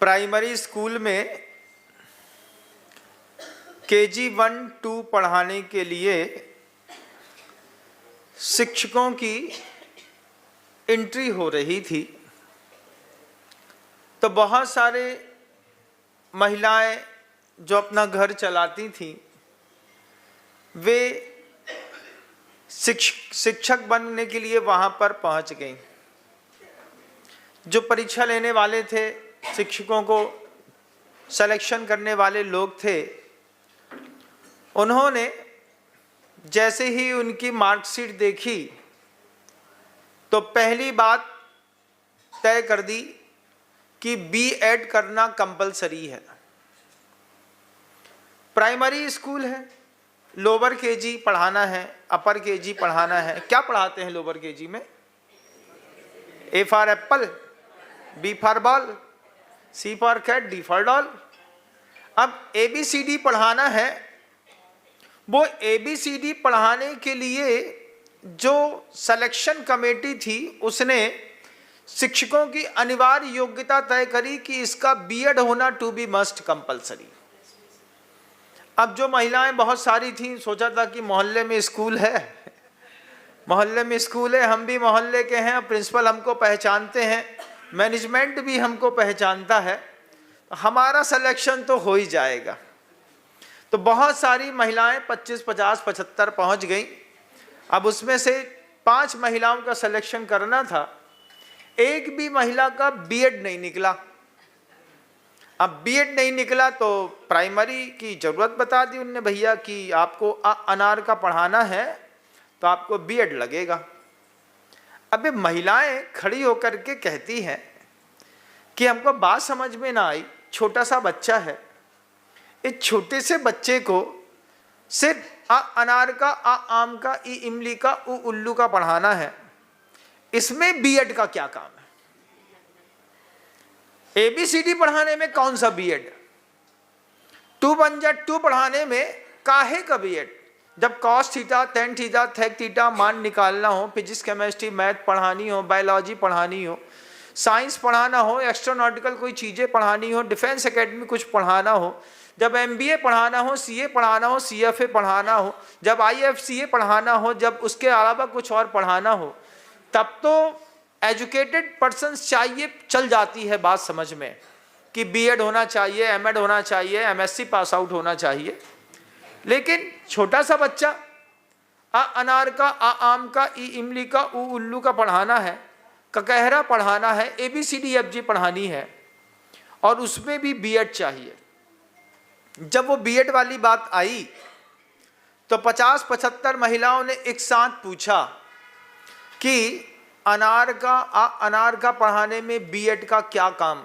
Primary school में KG 1-2 पढ़ाने के लिए शिक्षकों की एंट्री हो रही थी, तो बहुत सारे महिलाएं जो अपना घर चलाती थीं, वे शिक्षक बनने के लिए वहाँ पर पहुँच गईं। जो परीक्षा लेने वाले थे, शिक्षकों को सिलेक्शन करने वाले लोग थे, उन्होंने जैसे ही उनकी मार्कशीट देखी तो पहली बात तय कर दी कि B.Ed करना कंपलसरी है। प्राइमरी स्कूल है, लोअर KG पढ़ाना है, अपर KG पढ़ाना है। क्या पढ़ाते हैं लोअर KG में? A for apple, B for ball, C for cat, D for doll. अब ABCD पढ़ाना है। वो ABCD पढ़ाने के लिए जो सिलेक्शन कमेटी थी, उसने शिक्षकों की अनिवार्य योग्यता तय करी कि इसका B.Ed होना टू बी मस्ट कंपलसरी। अब जो महिलाएं बहुत सारी थीं, सोचा था कि मोहल्ले में स्कूल है, मोहल्ले में स्कूल है, हम भी मोहल्ले के हैं, प्रिंसिपल हमको पहचानते हैं, मैनेजमेंट भी हमको पहचानता है, हमारा सिलेक्शन तो हो ही जाएगा। तो बहुत सारी महिलाएं 25, 50, 75 पहुंच गई। अब उसमें से 5 महिलाओं का सिलेक्शन करना था, एक भी महिला का B.Ed नहीं निकला। अब B.Ed नहीं निकला तो प्राइमरी की जरूरत बता दी उनने, भैया कि आपको अनार का पढ़ाना है तो आपको B.Ed लगेगा। अब ये महिलाएं खड़ी होकर के कहती हैं कि हमको बात समझ में ना आई, छोटा सा बच्चा है, इस छोटे से बच्चे को सिर्फ अनार का, आम का, इमली का, उल्लू का पढ़ाना है, इसमें B.Ed का क्या काम है? ABCD पढ़ाने में कौन सा B.Ed? 2 1 2 पढ़ाने में काहे का B.Ed? जब cos theta, tan theta, sec theta मान निकालना हो, फिजिक्स, केमिस्ट्री, मैथ पढ़ानी हो, बायोलॉजी पढ़ानी हो, साइंस पढ़ाना हो, एक्स्ट्रोनॉटिकल कोई चीज़ें पढ़ानी हो, डिफेंस एकेडमी कुछ पढ़ाना हो, जब MBA पढ़ाना हो, CA पढ़ाना हो, CFA पढ़ाना हो, जब IFCA पढ़ाना हो, जब उसके अलावा कुछ और पढ़ाना हो, तब तो एजुकेटेड पर्सन्स चाहिए, चल जाती है बात समझ में कि B.Ed होना चाहिए, M.Ed होना चाहिए, MSc पास आउट होना चाहिए। लेकिन छोटा सा बच्चा अनार का, आम का, इमली का, उल्लू का पढ़ाना है, ककहरा पढ़ाना है, ABCDFG पढ़ानी है, और उसमें भी B.Ed चाहिए। जब वो B.Ed वाली बात आई तो 50-75 महिलाओं ने एक साथ पूछा कि अनार का पढ़ाने में B.Ed का क्या काम?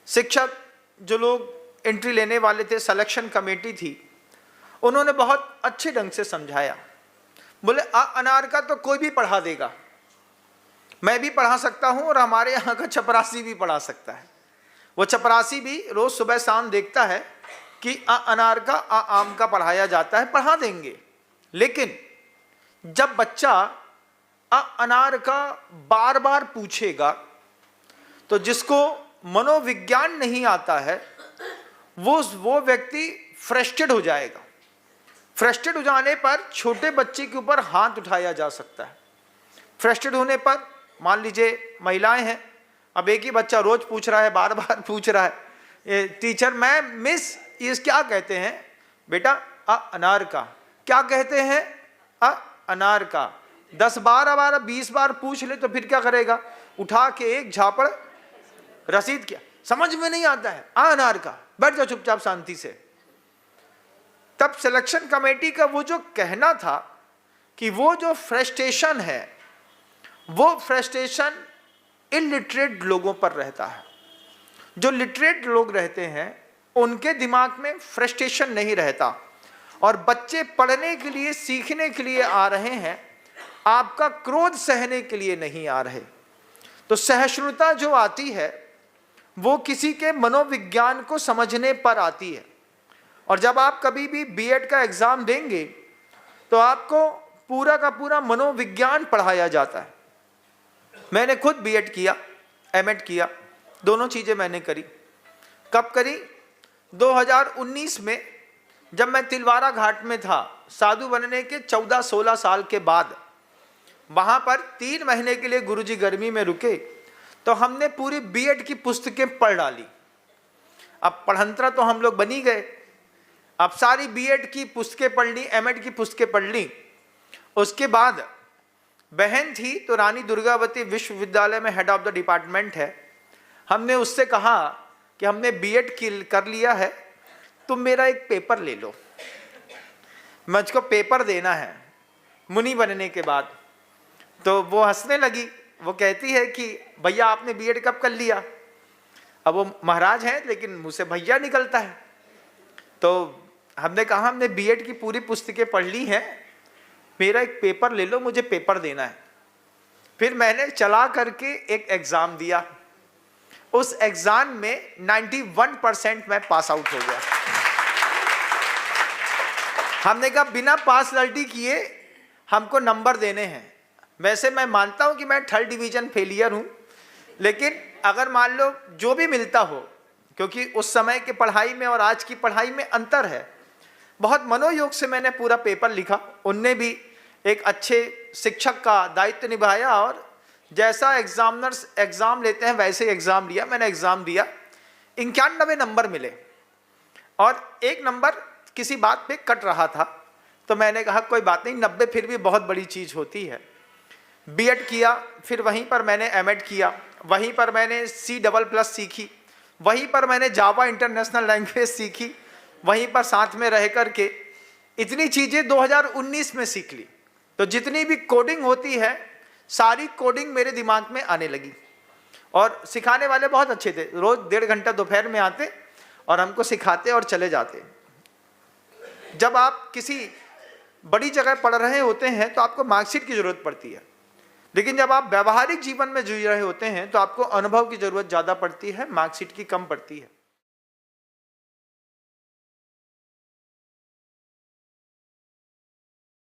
शिक्षक जो लोग एंट्री लेने वाले थे, सिलेक्शन कमेटी थी, उन्होंने बहुत अच्छे ढंग से समझाया। बोले अनार का तो कोई भी पढ़ा देगा, मैं भी पढ़ा सकता हूँ और हमारे यहाँ का चपरासी भी पढ़ा सकता है। वो चपरासी भी रोज सुबह शाम देखता है कि अनार का, आम का पढ़ाया जाता है, पढ़ा देंगे। लेकिन जब बच्चा अनार का बार बार पूछेगा तो जिसको मनोविज्ञान नहीं आता है, वो व्यक्ति फ्रस्ट्रेट हो जाएगा। फ्रस्ट्रेट हो जाने पर छोटे बच्चे के ऊपर हाथ उठाया जा सकता है। फ्रस्ट्रेट होने पर मान लीजिए महिलाएं हैं, अब एक ही बच्चा रोज पूछ रहा है, बार बार पूछ रहा है, टीचर मैम, मिस, ये क्या कहते हैं? बेटा अनार का। क्या कहते हैं? अनार का। 10 बार 20 बार पूछ ले तो फिर क्या करेगा? उठा के एक झापड़ रसीद किया, समझ में नहीं आता है, अनार का, बैठ जाओ चुपचाप शांति से। तब सिलेक्शन कमेटी का वो जो कहना था कि वो जो फ्रस्ट्रेशन है, वो फ्रस्ट्रेशन इलिटरेट लोगों पर रहता है। जो लिटरेट लोग रहते हैं उनके दिमाग में फ्रस्ट्रेशन नहीं रहता, और बच्चे पढ़ने के लिए, सीखने के लिए आ रहे हैं, आपका क्रोध सहने के लिए नहीं आ रहे। तो सहिष्णुता जो आती है वो किसी के मनोविज्ञान को समझने पर आती है। और जब आप कभी भी B.Ed का एग्जाम देंगे तो आपको पूरा का पूरा मनोविज्ञान पढ़ाया जाता है। मैंने खुद B.Ed किया, M.Ed किया, दोनों चीज़ें मैंने करी। कब करी? 2019 में, जब मैं तिलवारा घाट में था, साधु बनने के 14-16 साल के बाद, वहाँ पर 3 महीने के लिए गुरुजी गर्मी में रुके, तो हमने पूरी बीएड की पुस्तकें पढ़ डाली। अब पढ़ंतरा तो हम लोग बनी गए, अब सारी बीएड की पुस्तकें पढ़ ली, एमएड की पुस्तकें पढ़ ली। उसके बाद बहन थी तो रानी दुर्गावती विश्वविद्यालय में हेड ऑफ द डिपार्टमेंट है, हमने उससे कहा कि हमने बीएड कर लिया है, तुम मेरा एक पेपर ले लो, मुझको पेपर देना है मुनि बनने के बाद। तो वो हंसने लगी, वो कहती है कि भैया आपने बीएड कब कर लिया? अब वो महाराज हैं लेकिन मुँह से भैया निकलता है। तो हमने कहा हमने बीएड की पूरी पुस्तकें पढ़ ली हैं, मेरा एक पेपर ले लो, मुझे पेपर देना है। फिर मैंने चला करके एक एग्ज़ाम दिया, उस एग्ज़ाम में 91% मैं पास आउट हो गया। हमने कहा बिना पास लल्टी किए हमको नंबर देने हैं। वैसे मैं मानता हूं कि मैं 3rd डिवीज़न फेलियर हूं, लेकिन अगर मान लो जो भी मिलता हो, क्योंकि उस समय के पढ़ाई में और आज की पढ़ाई में अंतर है, बहुत मनोयोग से मैंने पूरा पेपर लिखा। उनने भी एक अच्छे शिक्षक का दायित्व निभाया और जैसा एग्जामिनर्स एग्ज़ाम लेते हैं वैसे ही एग्ज़ाम लिया। मैंने एग्ज़ाम दिया, 91 नंबर मिले और एक नंबर किसी बात पे कट रहा था, तो मैंने कहा कोई बात नहीं, 90 फिर भी बहुत बड़ी चीज़ होती है। बीएड किया, फिर वहीं पर मैंने एमएड किया, वहीं पर मैंने C++ सीखी, वहीं पर मैंने जावा इंटरनेशनल लैंग्वेज सीखी, वहीं पर साथ में रह कर के इतनी चीज़ें 2019 में सीख ली। तो जितनी भी कोडिंग होती है सारी कोडिंग मेरे दिमाग में आने लगी और सिखाने वाले बहुत अच्छे थे, रोज़ 1.5 घंटा दोपहर में आते और हमको सिखाते और चले जाते। जब आप किसी बड़ी जगह पढ़ रहे होते हैं तो आपको मार्कशीट की ज़रूरत पड़ती है, लेकिन जब आप व्यावहारिक जीवन में जी रहे होते हैं तो आपको अनुभव की ज़रूरत ज़्यादा पड़ती है, मार्कशीट की कम पड़ती है।